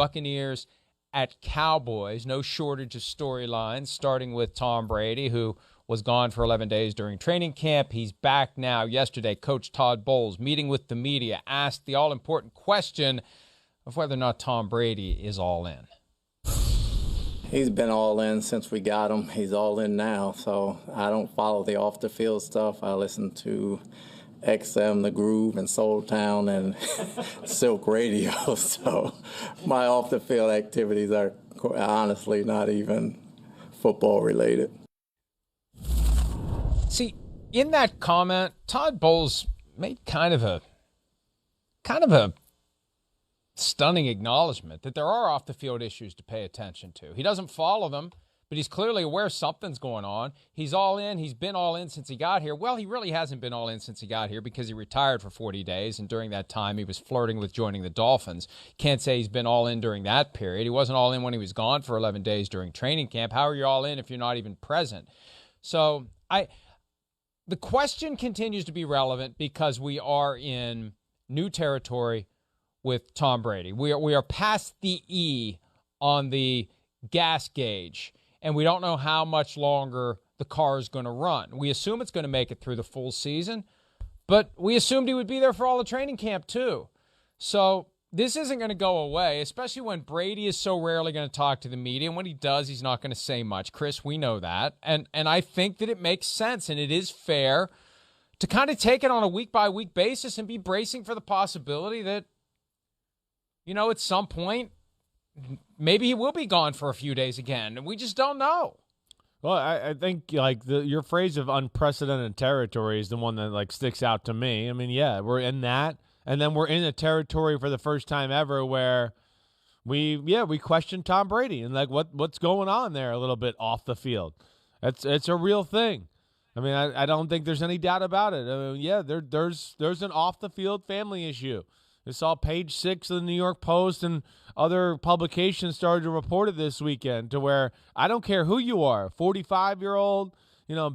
Buccaneers at Cowboys. No shortage of storylines, starting with Tom Brady, who was gone for 11 days during training camp. He's back now. Yesterday, Coach Todd Bowles, meeting with the media, asked the all-important question of whether or not Tom Brady is all in. He's been all in since we got him. He's all in now, so I don't follow the off-the-field stuff. I listen to XM, The Groove, and Soul Town, and Silk Radio. So my off-the-field activities are honestly not even football-related. See, in that comment, Todd Bowles made kind of a stunning acknowledgement that there are off-the-field issues to pay attention to. He doesn't follow them, but he's clearly aware something's going on. He's all in. He's been all in since he got here. Well, he really hasn't been all in since he got here because he retired for 40 days, and during that time he was flirting with joining the Dolphins. Can't say he's been all in during that period. He wasn't all in when he was gone for 11 days during training camp. How are you all in if you're not even present? So the question continues to be relevant because we are in new territory with Tom Brady. We are past the E on the gas gauge, and we don't know how much longer the car is going to run. We assume it's going to make it through the full season, but we assumed he would be there for all the training camp too. So this isn't going to go away, especially when Brady is so rarely going to talk to the media. And when he does, he's not going to say much. Chris, we know that. And I think that it makes sense, and it is fair to kind of take it on a week-by-week basis and be bracing for the possibility that, at some point, maybe he will be gone for a few days again, and we just don't know. Well, I think your phrase of unprecedented territory is the one that sticks out to me. I mean, yeah, we're in that, and then we're in a territory for the first time ever where we question Tom Brady and what's going on there a little bit off the field. It's a real thing. I mean, I don't think there's any doubt about it. I mean, there's an off the field family issue. I saw page 6 of the New York Post and other publications started to report it this weekend, to where I don't care who you are, 45-year-old,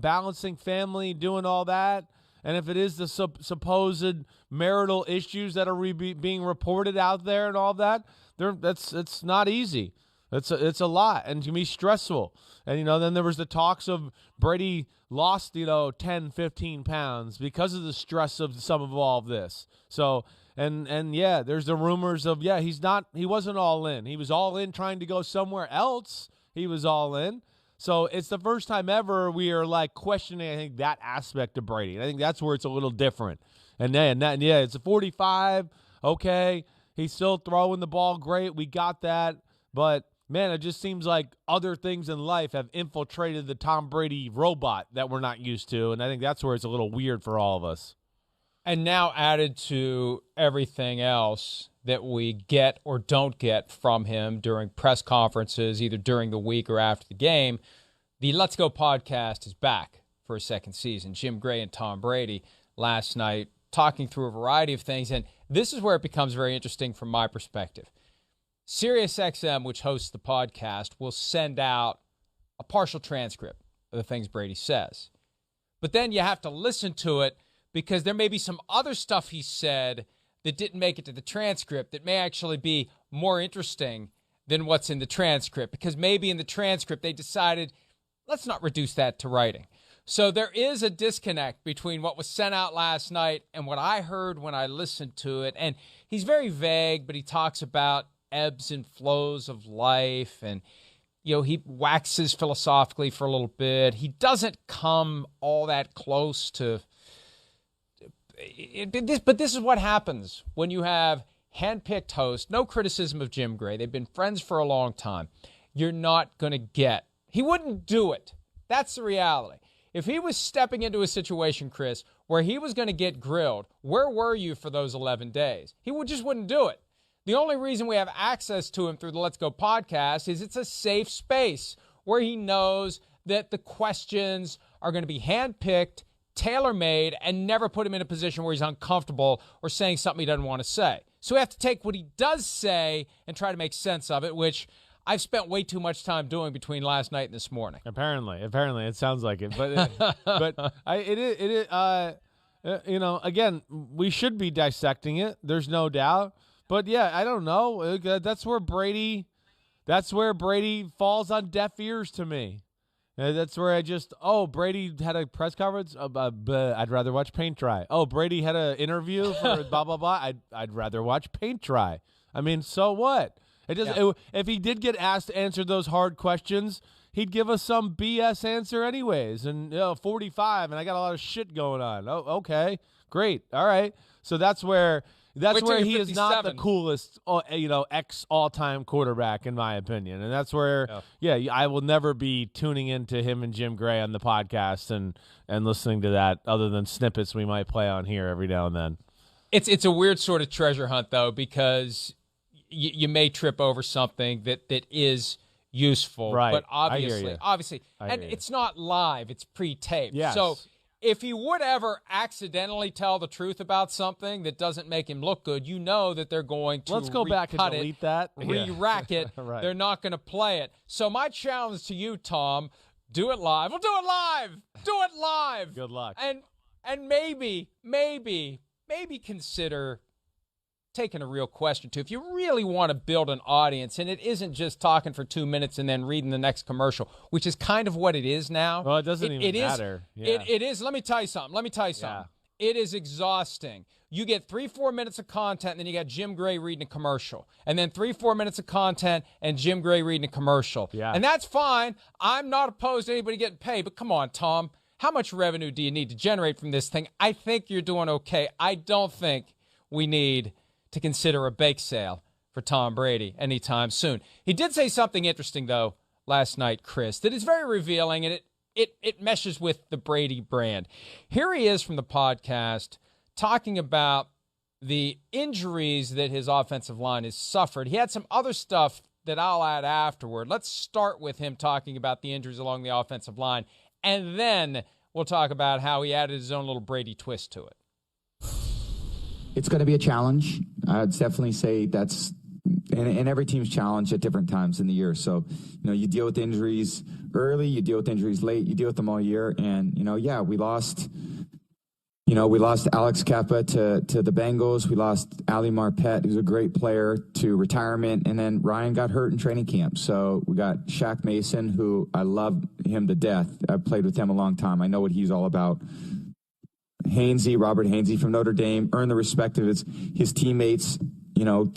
balancing family, doing all that. And if it is the supposed marital issues that are being reported out there and all that, it's not easy. It's a lot, and it can be stressful. And, then there was the talks of Brady lost, 10, 15 pounds because of the stress of some of all of this. So, and yeah, there's the rumors of, he wasn't all in. He was all in trying to go somewhere else. He was all in. So it's the first time ever we are questioning, I think, that aspect of Brady. And I think that's where it's a little different. And it's a 45. Okay. He's still throwing the ball great. We got that. But man, it just seems like other things in life have infiltrated the Tom Brady robot that we're not used to. And I think that's where it's a little weird for all of us. And now added to everything else that we get or don't get from him during press conferences, either during the week or after the game, the Let's Go podcast is back for a second season. Jim Gray and Tom Brady last night talking through a variety of things. And this is where it becomes very interesting from my perspective. SiriusXM, which hosts the podcast, will send out a partial transcript of the things Brady says. But then you have to listen to it because there may be some other stuff he said that didn't make it to the transcript that may actually be more interesting than what's in the transcript, because maybe in the transcript they decided, let's not reduce that to writing. So there is a disconnect between what was sent out last night and what I heard when I listened to it. And he's very vague, but he talks about ebbs and flows of life, and he waxes philosophically for a little bit. He doesn't come all that close to this, but this is what happens when you have handpicked hosts. No criticism of Jim Gray. They've been friends for a long time. You're not going to get. He wouldn't do it. That's the reality. If he was stepping into a situation, Chris, where he was going to get grilled, where were you for those 11 days? He just wouldn't do it. The only reason we have access to him through the Let's Go podcast is it's a safe space where he knows that the questions are going to be handpicked, tailor-made, and never put him in a position where he's uncomfortable or saying something he doesn't want to say. So we have to take what he does say and try to make sense of it, which I've spent way too much time doing between last night and this morning. Apparently, it sounds like it. But again, we should be dissecting it. There's no doubt. But yeah, I don't know. That's where Brady falls on deaf ears to me. That's where Brady had a press conference. I'd rather watch paint dry. Oh, Brady had an interview for blah, blah, blah. I'd rather watch paint dry. I mean, so what? If he did get asked to answer those hard questions, he'd give us some BS answer anyways. And 45, and I got a lot of shit going on. Oh, okay, great, all right. So that's where he is not the coolest, ex all-time quarterback in my opinion. And that's where, I will never be tuning into him and Jim Gray on the podcast and listening to that, other than snippets we might play on here every now and then. It's a weird sort of treasure hunt though, because you may trip over something that is useful, right? But obviously, and it's not live; it's pre-taped. Yes. So if he would ever accidentally tell the truth about something that doesn't make him look good, you know that they're going to let's go back and delete that, re-rack it. Right. They're not going to play it. So my challenge to you, Tom, do it live. We'll do it live. Do it live. Good luck. And maybe consider taking a real question too. If you really want to build an audience, and it isn't just talking for 2 minutes and then reading the next commercial, which is kind of what it is now. Well, it doesn't even matter. It is. Let me tell you something. Yeah. It is exhausting. You get 3-4 minutes of content, and then you got Jim Gray reading a commercial, and then 3-4 minutes of content and Jim Gray reading a commercial. Yeah. And that's fine. I'm not opposed to anybody getting paid, but come on, Tom. How much revenue do you need to generate from this thing? I think you're doing okay. I don't think we need to consider a bake sale for Tom Brady anytime soon. He did say something interesting, though, last night, Chris, that is very revealing, and it meshes with the Brady brand. Here he is from the podcast talking about the injuries that his offensive line has suffered. He had some other stuff that I'll add afterward. Let's start with him talking about the injuries along the offensive line, and then we'll talk about how he added his own little Brady twist to it. It's going to be a challenge. I'd definitely say that's and every team's challenge at different times in the year. So, you deal with injuries early, you deal with injuries late, you deal with them all year. And, we lost Alex Kappa to the Bengals. We lost Ali Marpet, who's a great player, to retirement. And then Ryan got hurt in training camp. So we got Shaq Mason, who I love him to death. I've played with him a long time. I know what he's all about. Robert Hainsey from Notre Dame, earned the respect of his teammates,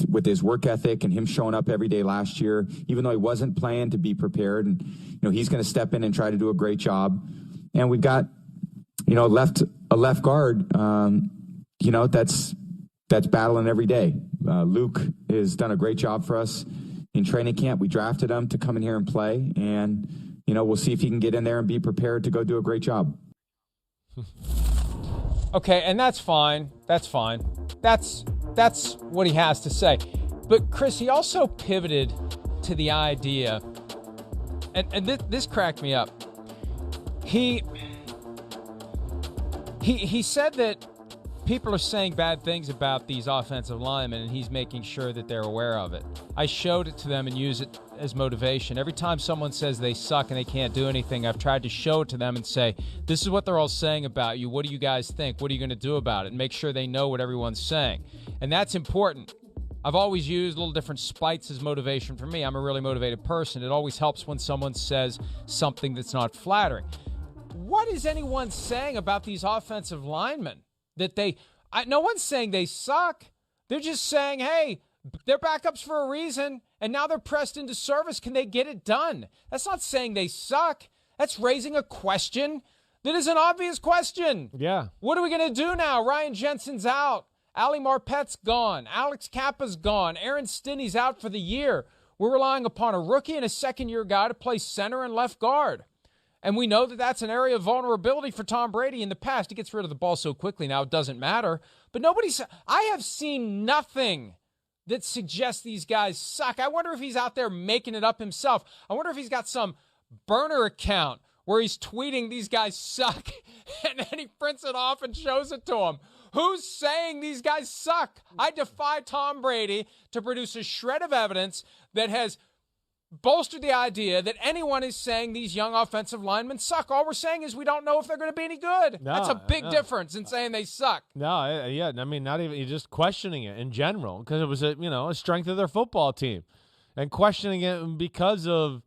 with his work ethic and him showing up every day last year, even though he wasn't playing, to be prepared. And, he's going to step in and try to do a great job. And we've got, a left guard, that's battling every day. Luke has done a great job for us in training camp. We drafted him to come in here and play. And, we'll see if he can get in there and be prepared to go do a great job. Okay, and that's fine. That's what he has to say. But, Chris, he also pivoted to the idea, and this cracked me up. He said that people are saying bad things about these offensive linemen, and he's making sure that they're aware of it. I showed it to them and use it as motivation. Every time someone says they suck and they can't do anything, I've tried to show it to them and say, this is what they're all saying about you. What do you guys think? What are you going to do about it? And make sure they know what everyone's saying. And that's important. I've always used little different spites as motivation for me. I'm a really motivated person. It always helps when someone says something that's not flattering. What is anyone saying about these offensive linemen? No one's saying they suck. They're just saying, hey, they're backups for a reason, and now they're pressed into service. Can they get it done? That's not saying they suck. That's raising a question that is an obvious question. Yeah. What are we going to do now? Ryan Jensen's out. Ali Marpet's gone. Alex Kappa's gone. Aaron Stinney's out for the year. We're relying upon a rookie and a second-year guy to play center and left guard. And we know that that's an area of vulnerability for Tom Brady in the past. He gets rid of the ball so quickly now it doesn't matter. But I have seen nothing that suggests these guys suck. I wonder if he's out there making it up himself. I wonder if he's got some burner account where he's tweeting these guys suck and then he prints it off and shows it to them. Who's saying these guys suck? I defy Tom Brady to produce a shred of evidence that has bolstered the idea that anyone is saying these young offensive linemen suck. All we're saying is we don't know if they're going to be any good. No, That's a big difference in saying they suck. No, yeah, I mean, not even, you're just questioning it in general because it was a strength of their football team, and questioning it because of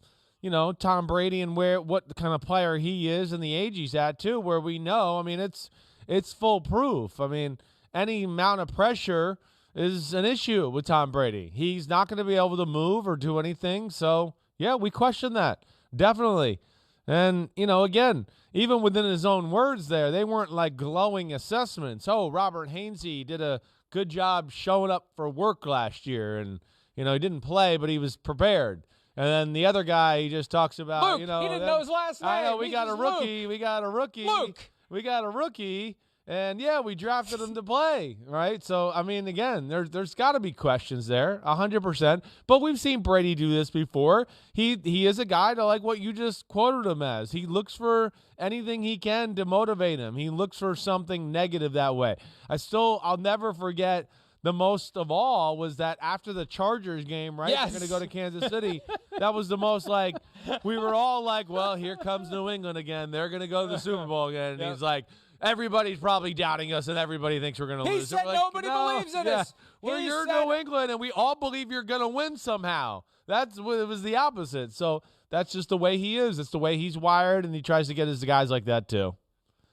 Tom Brady and what kind of player he is and the age he's at too. Where we know, I mean, it's foolproof. I mean, any amount of pressure is an issue with Tom Brady. He's not going to be able to move or do anything. So, yeah, we question that. Definitely. And, again, even within his own words there, they weren't like glowing assessments. Oh, Robert Hainsey did a good job showing up for work last year. And, he didn't play, but he was prepared. And then the other guy, he just talks about, Luke, he didn't know his last name. I know, we got a rookie. Luke. We got a rookie. Luke. We got a rookie. And, yeah, we drafted him to play, right? So, I mean, again, there's got to be questions there, 100%. But we've seen Brady do this before. He is a guy to like what you just quoted him as. He looks for anything he can to motivate him. He looks for something negative that way. I'll never forget the most of all was that after the Chargers game, right? Yes. They're going to go to Kansas City. That was the most we were all like, well, here comes New England again. They're going to go to the Super Bowl again. And he's like, everybody's probably doubting us, and everybody thinks we're going to lose. He said nobody believes in us. Well, you're New England, and we all believe you're going to win somehow. It was the opposite. So that's just the way he is. It's the way he's wired, and he tries to get his guys like that too.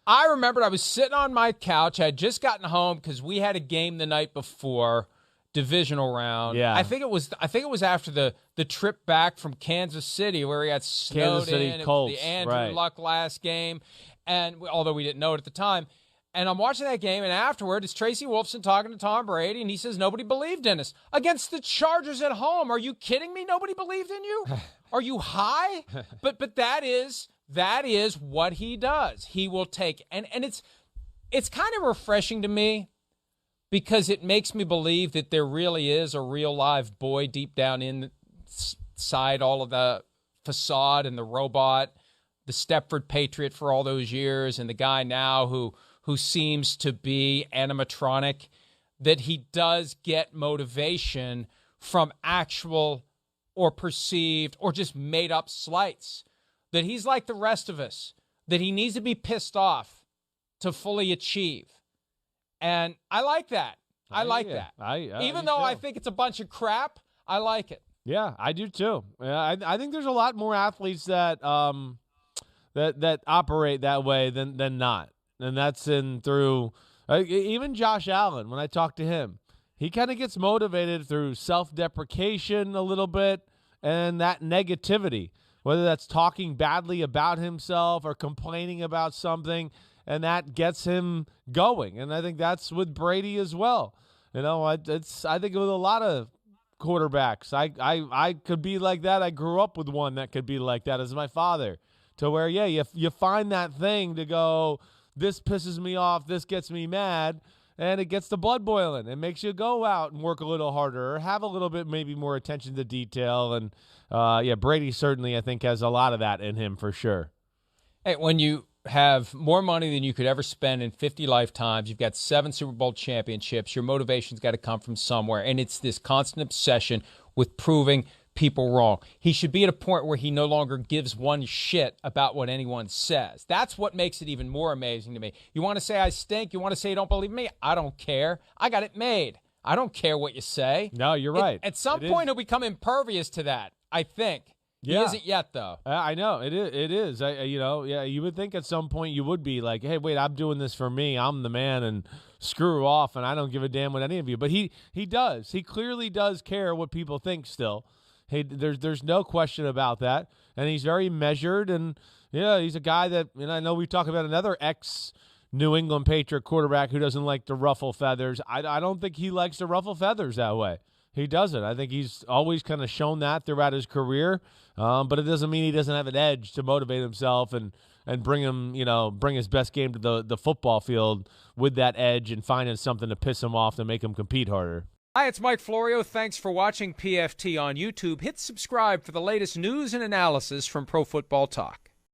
I remembered I was sitting on my couch. I had just gotten home because we had a game the night before, divisional round. Yeah. I think it was after the trip back from Kansas City where he got snowed Kansas City in. Colts, It was the Andrew right. Luck last game, and although we didn't know it at the time. And I'm watching that game, and afterward, it's Tracy Wolfson talking to Tom Brady, and he says nobody believed in us. Against the Chargers at home. Are you kidding me? Nobody believed in you? Are you high? But that is what he does. He will take, and it's kind of refreshing to me because it makes me believe that there really is a real live boy deep down inside all of the facade and the robot, the Stepford Patriot for all those years, and the guy now who seems to be animatronic, that he does get motivation from actual or perceived or just made up slights, that he's like the rest of us, that he needs to be pissed off to fully achieve. And I like that. I like that. Even though I think it's a bunch of crap, I like it. Yeah, I do too. Yeah, I think there's a lot more athletes that that operate that way than not. And that's through even Josh Allen. When I talk to him, he kind of gets motivated through self-deprecation a little bit and that negativity, whether that's talking badly about himself or complaining about something, and that gets him going. And I think that's with Brady as well. I think with a lot of quarterbacks, I could be like that. I grew up with one that could be like that as my father, to where, you find that thing to go, this pisses me off, this gets me mad, and it gets the blood boiling. It makes you go out and work a little harder or have a little bit maybe more attention to detail. And, Brady certainly, I think, has a lot of that in him for sure. Hey, when you have more money than you could ever spend in 50 lifetimes, you've got 7 Super Bowl championships, your motivation's got to come from somewhere, and it's this constant obsession with proving people wrong. He should be at a point where he no longer gives one shit about what anyone says. That's what makes it even more amazing to me. You want to say I stink? You want to say you don't believe me? I don't care. I got it made. I don't care what you say. No, you're right. At some point, he'll become impervious to that, I think. Yeah. He isn't yet, though. I know. It is. You would think at some point you would be like, hey, wait, I'm doing this for me. I'm the man, and screw off, and I don't give a damn what any of you. But he does. He clearly does care what people think still. Hey, there's no question about that. And he's very measured, and, he's a guy that, I know we talk about another ex-New England Patriot quarterback who doesn't like to ruffle feathers. I don't think he likes to ruffle feathers that way. He doesn't. I think he's always kind of shown that throughout his career, but it doesn't mean he doesn't have an edge to motivate himself and bring his best game to the football field with that edge and finding something to piss him off to make him compete harder. Hi, it's Mike Florio. Thanks for watching PFT on YouTube. Hit subscribe for the latest news and analysis from Pro Football Talk.